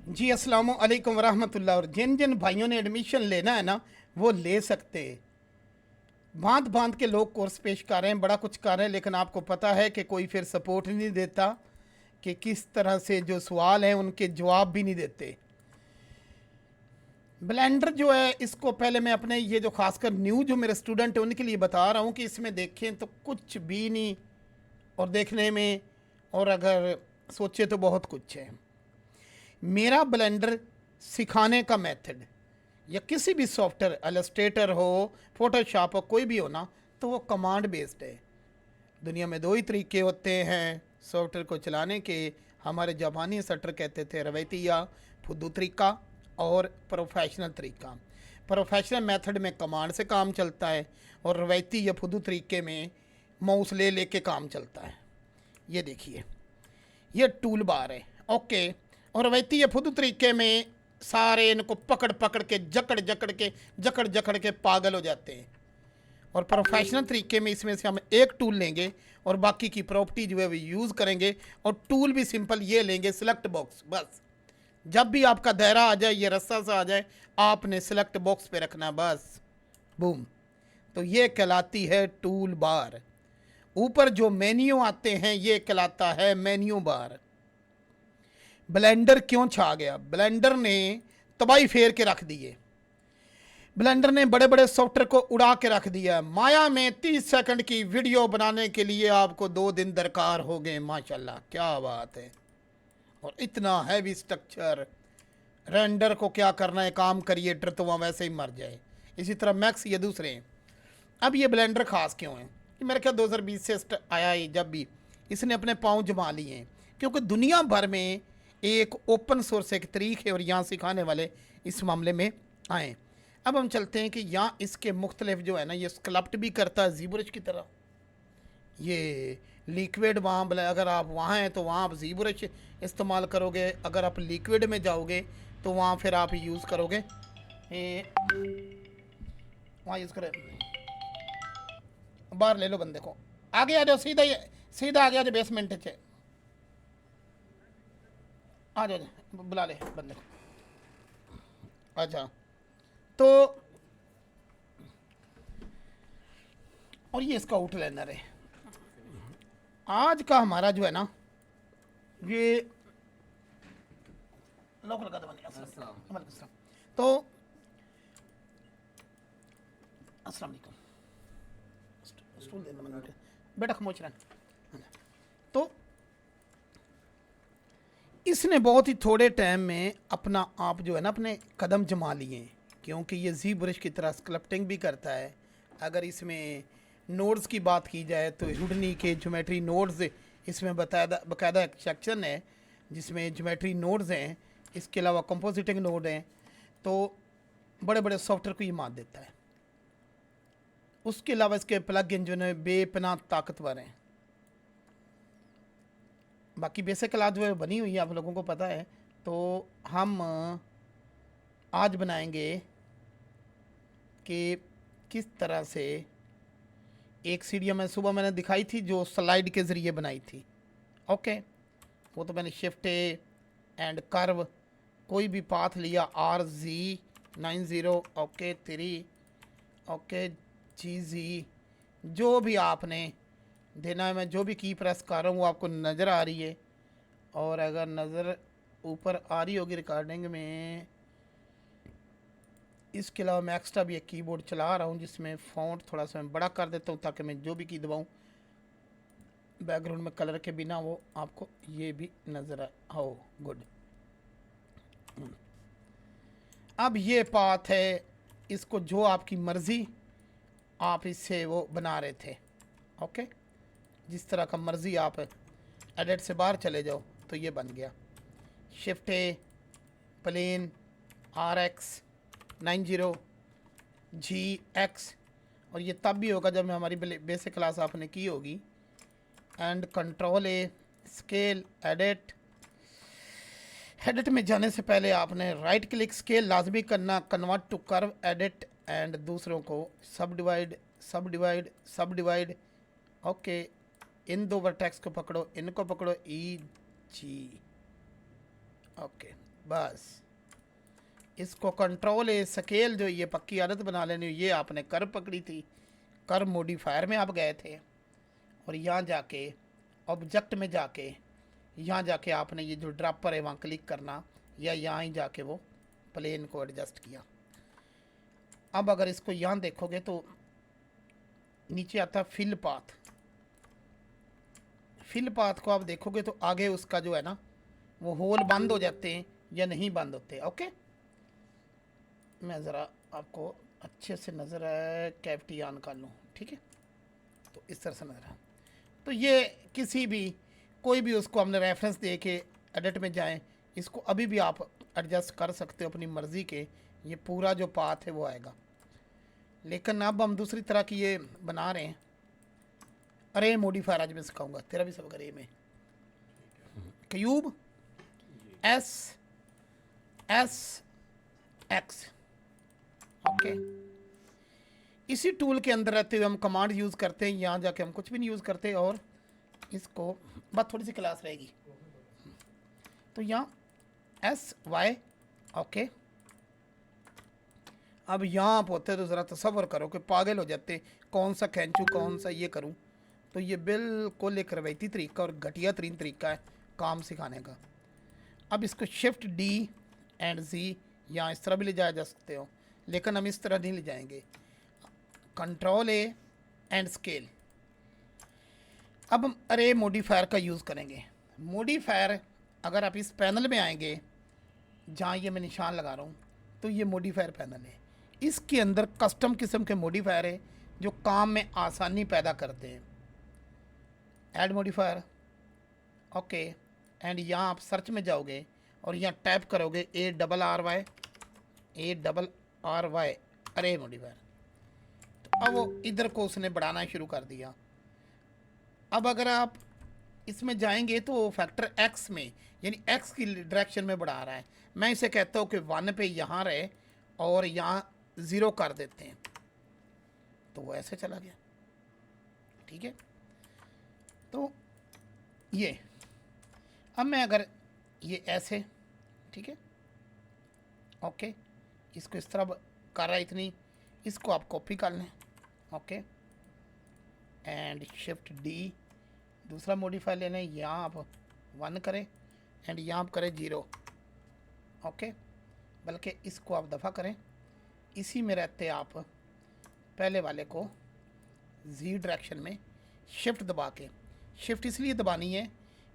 जी अस्सलाम वालेकुम वरहमतुल्लाह। और जिन जिन भाइयों ने एडमिशन लेना है ना, वो ले सकते। भांत भांत के लोग कोर्स पेश कर रहे हैं, बड़ा कुछ कर रहे हैं, लेकिन आपको पता है कि कोई फिर सपोर्ट नहीं देता कि किस तरह से जो सवाल हैं उनके जवाब भी नहीं देते। ब्लेंडर जो है, इसको पहले मैं अपने ये जो खासकर न्यू जो मेरे स्टूडेंट हैं उनके लिए बता रहा हूँ कि इसमें देखें तो कुछ भी नहीं, और देखने में और अगर सोचे तो बहुत कुछ है। मेरा ब्लेंडर सिखाने का मेथड या किसी भी सॉफ्टवेयर, इलस्ट्रेटर हो, फोटोशॉप हो, कोई भी हो ना, तो वो कमांड बेस्ड है। दुनिया में दो ही तरीके होते हैं सॉफ्टवेयर को चलाने के। हमारे जापानी सटर कहते थे रवैती या फुद्दू तरीका, और प्रोफेशनल तरीका। प्रोफेशनल मेथड में कमांड से काम चलता है, और रवैती या फुद्दू तरीके में माउस ले लेके काम चलता है। ये देखिए, ये टूल बार है। ओके। और रवायती या फुदू तरीके में सारे इनको पकड़ पकड़ के जकड़ जकड़ के पागल हो जाते हैं। और प्रोफेशनल तरीके में इसमें से हम एक टूल लेंगे और बाकी की प्रॉपर्टी जो है वो यूज़ करेंगे। और टूल भी सिंपल ये लेंगे, सिलेक्ट बॉक्स। बस जब भी आपका दायरा आ जाए, ये रस्सा सा आ जाए, आपने सिलेक्ट बॉक्स पे रखना, बस बूम। तो ये कहलाती है टूल बार। ऊपर जो मेन्यू आते हैं ये कहलाता है मेन्यू बार। ब्लेंडर क्यों छा गया? ब्लेंडर ने तबाही फेर के रख दिए। ब्लेंडर ने बड़े बड़े सॉफ्टवेयर को उड़ा के रख दिया। माया में 30 सेकंड की वीडियो बनाने के लिए आपको 2 दिन दरकार हो गए। माशाल्लाह, क्या बात है। और इतना हैवी स्ट्रक्चर, रेंडर को क्या करना है, काम करिए, डर तो वहाँ वैसे ही मर जाए। इसी तरह मैक्स ये दूसरे हैं। अब ये ब्लेंडर ख़ास क्यों है? कि मेरे ख्याल 2020 से आया है, जब भी इसने अपने पाँव जमा लिए हैं। क्योंकि दुनिया भर में एक ओपन सोर्स एक तरीक़ है, और यहाँ सिखाने वाले इस मामले में आए। अब हम चलते हैं कि यहाँ इसके मुख्तलिफ जो है ना, ये स्कल्प्ट भी करता है ज़ीब्रश की तरह। ये लिक्विड वहाँ, अगर आप वहाँ हैं तो वहाँ आप ज़ीब्रश इस्तेमाल करोगे। अगर आप लिक्विड में जाओगे तो वहाँ फिर आप यूज़ करोगे, वहाँ यूज़ करें। बाहर ले लो बंदे को, आगे आ जाओ, सीधा ही सीधा आ गया जो बेसमेंट च आ जाओ, बुला ले बंदे को। अच्छा, तो और ये इसका आउटलाइनर है। आज का हमारा जो है ना, ये लोकल का दबा। तो अस्सलाम वालेकुम, स्टूल दे दो बेटा, खमोच रहा। तो इसने बहुत ही थोड़े टाइम में अपना आप जो है ना, अपने कदम जमा लिए, क्योंकि ये जी ब्रश की तरह स्कल्पटिंग भी करता है। अगर इसमें नोड्स की बात की जाए तो हुडनी के ज्योमेट्री नोड्स इसमें बाकायदा एक सेक्शन है जिसमें ज्योमेट्री नोड्स हैं। इसके अलावा कंपोजिटिंग नोड हैं। तो बड़े बड़े सॉफ्टवेयर को ये मात देता है। उसके अलावा इसके प्लग इन जो है बेपनाह ताकतवर हैं। बाकी बेसिक क्लास जो है बनी हुई है, आप लोगों को पता है। तो हम आज बनाएंगे कि किस तरह से एक सीढ़ियाँ मैं सुबह मैंने दिखाई थी जो स्लाइड के ज़रिए बनाई थी। ओके, वो तो मैंने शिफ्ट एंड कर्व कोई भी पाथ लिया, RZ90 ओके 3 ओके GZ, जो भी आपने देना है। मैं जो भी की प्रेस कर रहा हूँ वो आपको नज़र आ रही है। और अगर नज़र ऊपर आ रही होगी रिकॉर्डिंग में, इसके अलावा मैं एक्स्ट्रा भी एक कीबोर्ड चला रहा हूँ जिसमें फ़ॉन्ट थोड़ा सा मैं बड़ा कर देता हूँ ताकि मैं जो भी की दबाऊँ बैकग्राउंड में कलर के बिना वो आपको ये भी नज़र आओ। गुड। अब ये पाथ है, इसको जो आपकी मर्ज़ी आप इससे वो बना रहे थे। ओके, जिस तरह का मर्ज़ी आप एडिट से बाहर चले जाओ तो ये बन गया। शिफ्ट प्लेन RX90 GX, और ये तब भी होगा जब हमारी बेसिक क्लास आपने की होगी। And control scale edit. Edit में जाने से पहले आपने राइट क्लिक स्केल लाजमी करना, convert to curve edit, and दूसरों को सब डिवाइड सब डिवाइड सब डिवाइड। ओके, इन दो वर्टेक्स को पकड़ो, इनको पकड़ो, EG। ओके, बस इसको कंट्रोल ए स्केल जो ये पक्की आदत बना लेनी, ये आपने कर पकड़ी थी, कर मॉडिफायर में आप गए थे और यहाँ जाके ऑब्जेक्ट में जाके यहाँ जाके आपने ये जो ड्रॉपर है वहाँ क्लिक करना, या यहाँ ही जाके वो प्लेन को एडजस्ट किया। अब अगर इसको यहाँ देखोगे तो नीचे आता फिल पाथ। फिल पाथ को आप देखोगे तो आगे उसका जो है ना वो होल बंद हो जाते हैं या नहीं बंद होते। ओके, मैं ज़रा आपको अच्छे से नज़र कैविटी ऑन कर लूँ, ठीक है, तो इस तरह से नज़र है। तो ये किसी भी कोई भी उसको हमने रेफरेंस दे के एडिट में जाएं, इसको अभी भी आप एडजस्ट कर सकते हो अपनी मर्ज़ी के, ये पूरा जो पाथ है वो आएगा। लेकिन अब हम दूसरी तरह की ये बना रहे हैं, अरे मॉडिफायर आज मैं सिखाऊंगा, तेरा भी सब अरे में क्यूब एस एक्स। ओके, इसी टूल के अंदर रहते हुए हम कमांड यूज़ करते हैं, यहाँ जाके हम कुछ भी नहीं यूज़ करते, और इसको बस थोड़ी सी क्लास रहेगी तो यहाँ एस वाई। ओके, अब यहाँ आप होते तो ज़रा तसव्वुर करो कि पागल हो जाते, कौन सा खींचूँ कौन सा ये करूँ। तो ये बिल्कुल एक रवायती तरीका और घटिया तरीन तरीका है काम सिखाने का। अब इसको शिफ्ट डी एंड जी यहाँ इस तरह भी ले जाया जा सकते हो, लेकिन हम इस तरह नहीं ले जाएंगे। Control A and scale. अब हम अरे मॉडिफायर का यूज़ करेंगे। मॉडिफायर अगर आप इस पैनल में आएंगे जहाँ ये मैं निशान लगा रहा हूँ, तो ये मॉडिफायर पैनल है। इसके अंदर कस्टम किस्म के मॉडिफायर है जो काम में आसानी पैदा करते हैं। ऐड मॉडिफायर, ओके, एंड यहाँ आप सर्च में जाओगे और यहाँ टैप करोगे ARRY अरे मॉडिफायर। तो अब वो इधर को उसने बढ़ाना शुरू कर दिया। अब अगर आप इसमें जाएंगे तो फैक्टर एक्स में, यानी एक्स की डायरेक्शन में बढ़ा रहा है। मैं इसे कहता हूँ कि 1 पे यहाँ रहे और यहाँ 0 कर देते हैं, तो वो ऐसे चला गया, ठीक है। तो ये अब मैं अगर ये ऐसे, ठीक है, ओके, इसको इस तरह कर रहा है इतनी, इसको आप कॉपी कर लें, ओके, एंड शिफ्ट डी, दूसरा मॉडिफायर ले लें, यहाँ आप 1 करें एंड यहाँ आप करें 0, ओके, बल्कि इसको आप दफ़ा करें, इसी में रहते आप पहले वाले को जी डायरेक्शन में शिफ्ट दबा के, शिफ्ट इसलिए दबानी है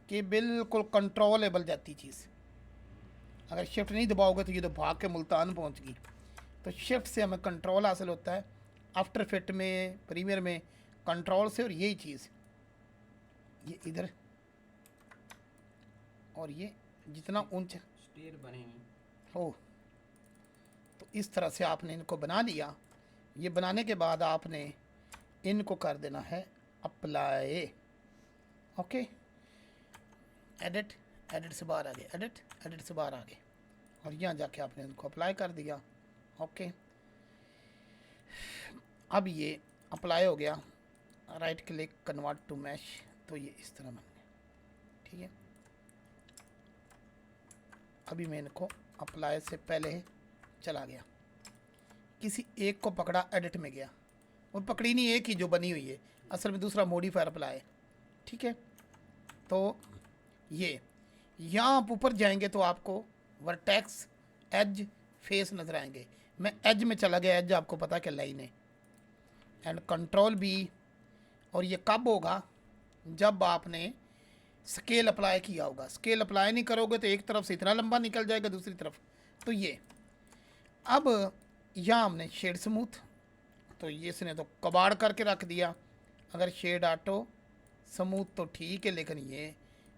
कि बिल्कुल कंट्रोलेबल जाती चीज़। अगर शिफ्ट नहीं दबाओगे तो ये तो भाग के मुल्तान पहुंच गई। तो शिफ्ट से हमें कंट्रोल हासिल होता है, आफ्टर इफेक्ट में, प्रीमियर में कंट्रोल से, और यही चीज़ ये इधर, और ये जितना ऊंचा स्टेयर बनेंगे हो, तो इस तरह से आपने इनको बना लिया। ये बनाने के बाद आपने इनको कर देना है अप्लाई, ओके, एडिट, एडिट से बाहर आ गए, एडिट, एडिट से बाहर आ गए, और यहाँ जाके आपने इनको अप्लाई कर दिया, ओके। अब ये अप्लाई हो गया, right click convert to mesh, तो ये इस तरह बन गया, ठीक है। अभी मैं इनको अप्लाई से पहले चला गया, किसी एक को पकड़ा, एडिट में गया, और पकड़ी नहीं एक ही जो बनी हुई है, असल में दूसरा मॉडिफायर अप्लाई, ठीक है। तो ये यहाँ आप ऊपर जाएंगे तो आपको वर्टेक्स, एज, फेस नज़र आएंगे। मैं एज में चला गया, एज आपको पता क्या लाइन है, एंड कंट्रोल बी, और ये कब होगा जब आपने स्केल अप्लाई किया होगा। स्केल अप्लाई नहीं करोगे तो एक तरफ से इतना लंबा निकल जाएगा, दूसरी तरफ, तो ये अब यहाँ हमने शेड स्मूथ, तो ये इसने तो कबाड़ करके रख दिया। अगर शेड ऑटो स्मूथ तो ठीक है, लेकिन ये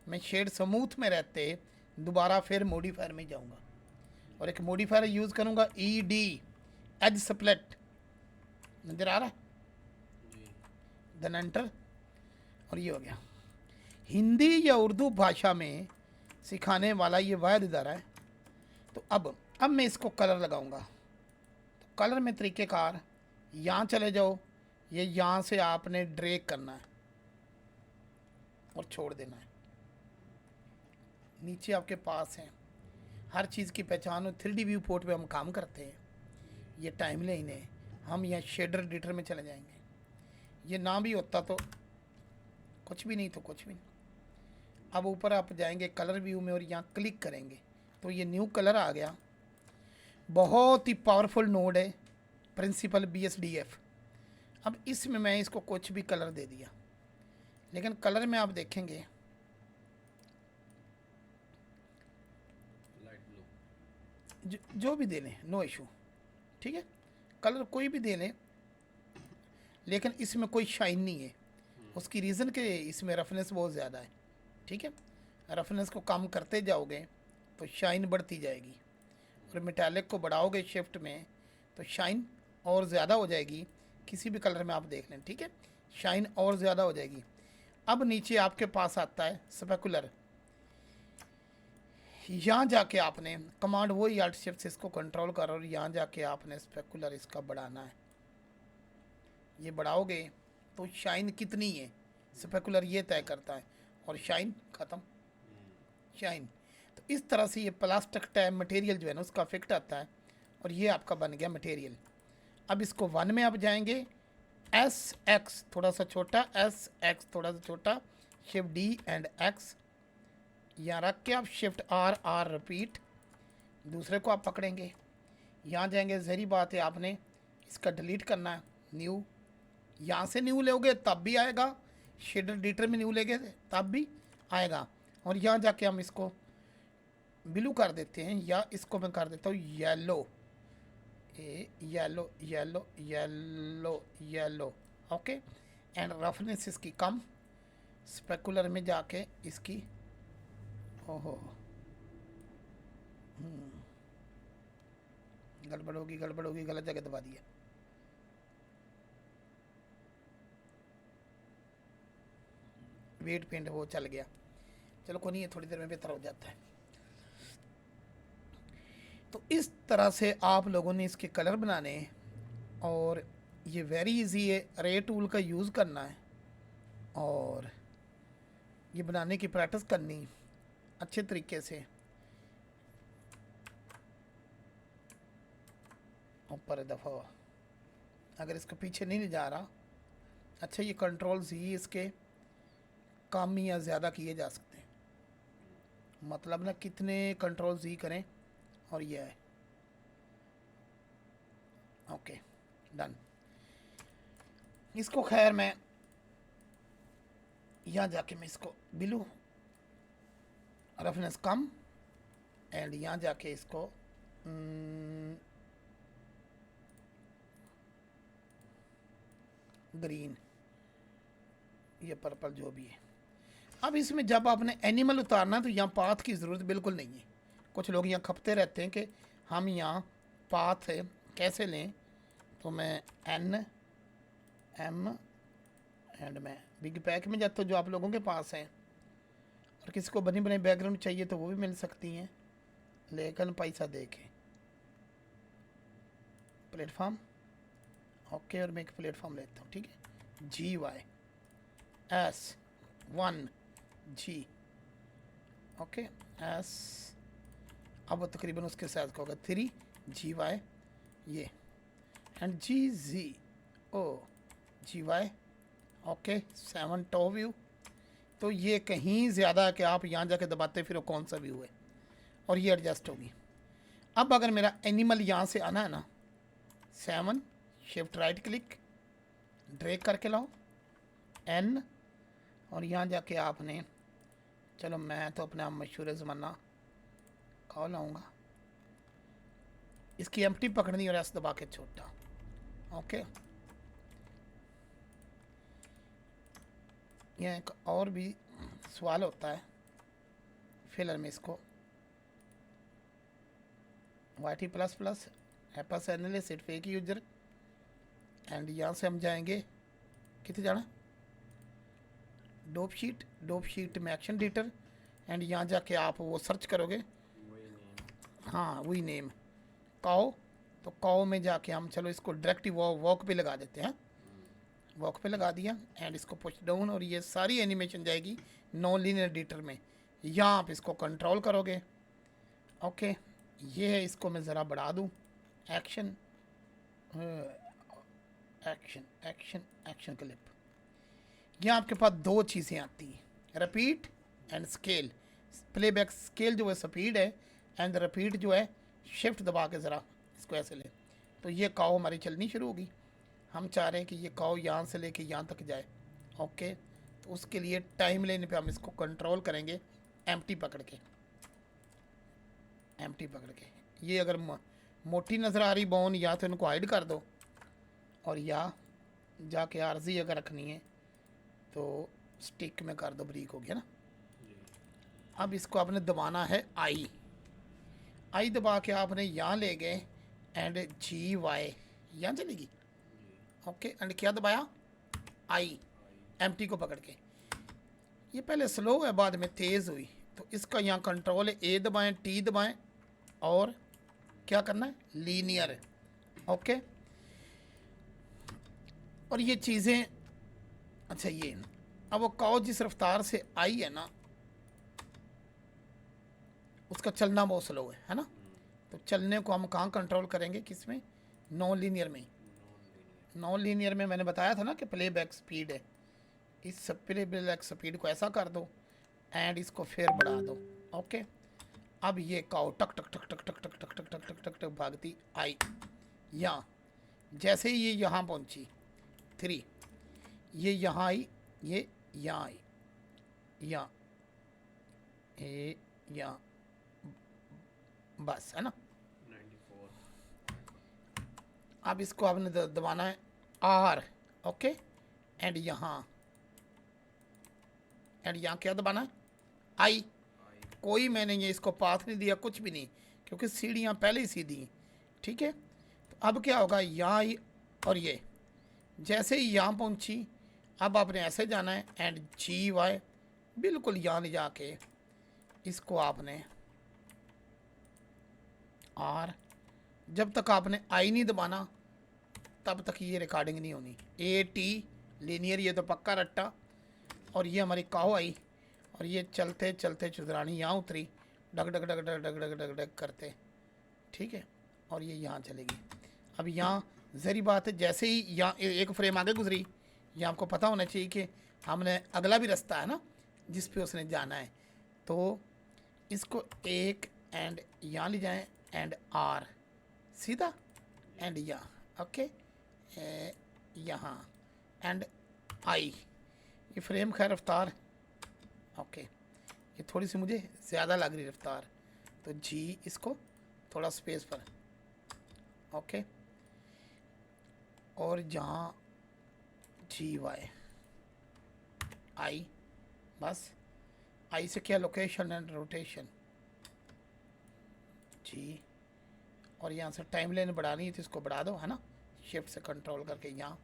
मैं शेड स्मूथ में रहते दोबारा फिर मॉडिफायर में जाऊंगा और एक मॉडिफायर यूज़ करूंगा ED, एज स्प्लिट, नज़र आ रहा है, देन एंटर, और ये हो गया। हिंदी या उर्दू भाषा में सिखाने वाला ये वाहिद इदारा है। तो अब मैं इसको कलर लगाऊंगा, तो कलर में तरीक़ेकार, यहाँ चले जाओ, ये यहाँ से आपने ड्रैग करना है और छोड़ देना है, नीचे आपके पास है। हर चीज़ की पहचान हो। 3D व्यू पोर्ट पे हम काम करते हैं, ये टाइम लाइन है। हम यहाँ शेडर एडिटर में चले जाएंगे, ये ना भी होता तो कुछ भी नहीं, तो कुछ भी नहीं। अब ऊपर आप जाएंगे कलर व्यू में और यहाँ क्लिक करेंगे तो ये न्यू कलर आ गया। बहुत ही पावरफुल नोड है प्रिंसिपल BSDF। अब इसमें मैं इसको कुछ भी कलर दे दिया, लेकिन कलर में आप देखेंगे जो भी दे लें, नो इशू, ठीक है, कलर कोई भी दे लें, लेकिन इसमें कोई शाइन नहीं है। उसकी रीज़न के इसमें रफनेस बहुत ज़्यादा है, ठीक है। रफनेस को कम करते जाओगे तो शाइन बढ़ती जाएगी, और मेटालिक को बढ़ाओगे शिफ्ट में तो शाइन और ज़्यादा हो जाएगी। किसी भी कलर में आप देख लें, ठीक है, शाइन और ज़्यादा हो जाएगी। अब नीचे आपके पास आता है स्पेकुलर। यहाँ जाके आपने कमांड वही Alt Shift से इसको कंट्रोल करो और यहाँ जाके आपने स्पेकुलर इसका बढ़ाना है। ये बढ़ाओगे तो शाइन कितनी है स्पेकुलर ये तय करता है, और शाइन ख़त्म, शाइन। तो इस तरह से ये प्लास्टिक टाइप मटेरियल जो है ना उसका इफेक्ट आता है, और ये आपका बन गया मटेरियल। अब इसको 1 में आप जाएंगे, SX थोड़ा सा छोटा, SX थोड़ा सा छोटा, शिफ्ट D एंड X यहाँ रख के आप शिफ्ट R रिपीट, दूसरे को आप पकड़ेंगे, यहाँ जाएंगे। जहरी बात है आपने इसका डिलीट करना है, न्यू, यहाँ से न्यू लोगे तब भी आएगा, शेडर एडिटर में न्यू लेंगे तब भी आएगा। और यहाँ जाके हम इसको ब्लू कर देते हैं, या इसको मैं कर देता हूँ yellow, yellow yellow yellow yellow, okay. And roughness इसकी कम, स्पेकुलर में जाके इसकी, ओहो गड़बड़ होगी, गड़बड़ होगी, गलत जगह दबा दिया। वेट पेंट वो चल गया, चलो कोई नहीं है, थोड़ी देर में बेहतर हो जाता है। तो इस तरह से आप लोगों ने इसके कलर बनाने हैं, और ये वेरी इजी है, रे टूल का यूज़ करना है और ये बनाने की प्रैक्टिस करनी अच्छे तरीके से। ऊपर दफ़ा अगर इसको पीछे नहीं ले जा रहा, अच्छा ये Ctrl+Z इसके कम या ज़्यादा किए जा सकते हैं, मतलब ना कितने Ctrl+Z करें और ये है, ओके डन। इसको खैर मैं यहाँ जाके मैं इसको ब्लू, रफनेस कम, एंड यहाँ जाके इसको ग्रीन, ये पर्पल जो भी है। अब इसमें जब आपने एनिमल उतारना तो यहाँ पाथ की ज़रूरत बिल्कुल नहीं है। कुछ लोग यहाँ खपते रहते हैं कि हम यहाँ पाथ कैसे लें, तो मैं NM एंड मैं बिग पैक में जाता हूँ जो आप लोगों के पास हैं, और किसी को बनी बनी बैकग्राउंड चाहिए तो वो भी मिल सकती हैं, लेकिन पैसा दे के। प्लेटफॉर्म, ओके, और मैं एक प्लेटफॉर्म लेता हूँ, ठीक है, GYS1G, ओके S, अब वो तकरीबन उसके साइज का होगा 3GY ये, and GZOGY, okay 7 top view. तो ये कहीं ज़्यादा है कि आप यहाँ जाके दबाते फिर कौन सा व्यू है, और ये एडजस्ट होगी। अब अगर मेरा एनिमल यहाँ से आना है ना, 7 शिफ्ट राइट क्लिक ड्रैग करके लाओ N, और यहाँ जाके आपने, चलो मैं तो अपने आप मशहूर ज़माना कॉल लाऊंगा, इसकी एम्प्टी पकड़नी और S दबा के छोटा, ओके। यह एक और भी सवाल होता है फिलर में, इसको YT++ apps analyst it fake user, and यहाँ से हम जाएंगे, कितने जाना, डोप शीट में एक्शन एडिटर, एंड यहाँ जाके आप वो सर्च करोगे, हाँ वही नेम काओ, तो काओ में जाके हम, चलो इसको डायरेक्ट वॉक पे लगा देते हैं, वॉक पे लगा दिया, एंड इसको पुश डाउन, और ये सारी एनिमेशन जाएगी नॉन लीनियर एडिटर में। यहाँ आप इसको कंट्रोल करोगे ओके, ये है, इसको मैं ज़रा बढ़ा दूँ। Action, action action action clip. यहाँ आपके पास दो चीज़ें आती हैं, repeat and scale. Playback scale जो है स्पीड है, एंड रिपीट जो है शिफ्ट दबा के ज़रा इसको ऐसे लें, तो ये काव हमारी चलनी शुरू होगी। हम चाह रहे हैं कि ये काव यहाँ से लेके यहाँ तक जाए। ओके, तो उसके लिए टाइम लेने पे हम इसको कंट्रोल करेंगे एम्प्टी पकड़ के, एम्प्टी पकड़ के। ये अगर मोटी नज़र आ रही बोन, या तो इनको हाइड कर दो, और या जाके आरजी अगर रखनी है तो स्टिक में कर दो, ब्रीक हो गया ना। अब इसको आपने दबाना है आई, आई दबा के आपने यहाँ ले गए, एंड जी वाई यहाँ चलेगी। ओके, एंड क्या दबाया, आई, एम्प्टी को पकड़ के। ये पहले स्लो है, बाद में तेज़ हुई, तो इसका यहाँ कंट्रोल है, ए दबाएं, टी दबाएं, और क्या करना है, लीनियर। ओके, और ये चीज़ें, अच्छा ये, अब वो काव जिस रफ्तार से आई है ना, उसका चलना बहुत स्लो है ना। तो चलने को हम कहाँ कंट्रोल करेंगे, किस में, नॉन लीनियर में। नॉन लीनियर में मैंने बताया था ना कि प्लेबैक स्पीड है, इस प्लेबैक स्पीड को ऐसा कर दो, एंड इसको फिर बढ़ा दो। ओके, अब ये काव टक टक टक टक टक टक टक टक टक टक टक टक भागती आई यहाँ। जैसे ही ये यहाँ पहुँची 3, ये यहाँ आई, ये यहाँ आई, यहाँ, ये यहाँ, बस है ना। 94। अब इसको आपने दबाना है आर। ओके, एंड यहाँ, एंड यहाँ क्या दबाना है, आई। कोई मैंने ये इसको पाथ नहीं दिया, कुछ भी नहीं, क्योंकि सीढ़ियाँ पहले ही सीधी हैं। ठीक है, तो अब क्या होगा, यहाँ आई, और ये जैसे ही यहाँ पहुँची, अब आपने ऐसे जाना है, एंड जी वाई बिल्कुल यहाँ ले जाके इसको आपने आर, जब तक आपने आई नहीं दबाना तब तक ये रिकॉर्डिंग नहीं होनी। ए टी लीनियर, ये तो पक्का रट्टा, और ये हमारी काहो आई, और ये चलते चलते चुदरानी यहाँ उतरी, डग डग डग डग डग डग डग डग करते। ठीक है, और ये यहाँ चलेगी। अब यहाँ ज़री बात है, जैसे ही यहाँ एक फ्रेम आगे गुजरी, ये आपको पता होना चाहिए कि हमने अगला भी रास्ता है ना जिस पे उसने जाना है, तो इसको एक, एंड यहाँ ले जाएं, एंड आर सीधा, एंड यहाँ। ओके, यहाँ, एंड आई, ये फ्रेम खैर रफ्तार। ओके, ये थोड़ी सी मुझे ज़्यादा लग रही रफ्तार, तो जी इसको थोड़ा स्पेस पर। ओके, और जहाँ जी वाई आई, बस आई से क्या, लोकेशन एंड रोटेशन जी, और यहाँ से टाइम लाइन बढ़ानी है तो इसको बढ़ा दो, है ना, शिफ्ट से कंट्रोल करके यहाँ।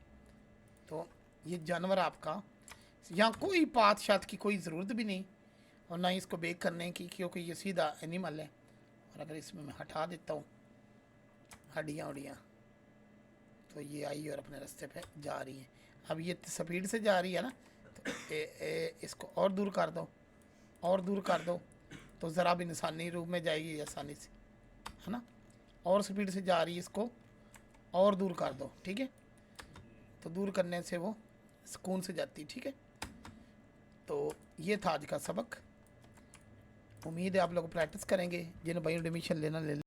तो ये जानवर आपका, यहाँ कोई पाथ शात की कोई ज़रूरत भी नहीं, और ना ही इसको बेक करने की, क्योंकि ये सीधा एनिमल है। और अगर इसमें मैं हटा देता हूँ हड्डियाँ उड़ियाँ, तो ये आई और अपने रास्ते पे जा रही है। अब ये स्पीड से जा रही है ना, तो इसको और दूर कर दो, और दूर कर दो, तो ज़रा भी इंसानी रूप में जाएगी आसानी से, है ना। और स्पीड से जा रही है, इसको और दूर कर दो। ठीक है, तो दूर करने से वो सुकून से जाती। ठीक है, तो ये था आज का सबक। उम्मीद है आप लोग प्रैक्टिस करेंगे, जिन भाइयों एडमिशन लेना ले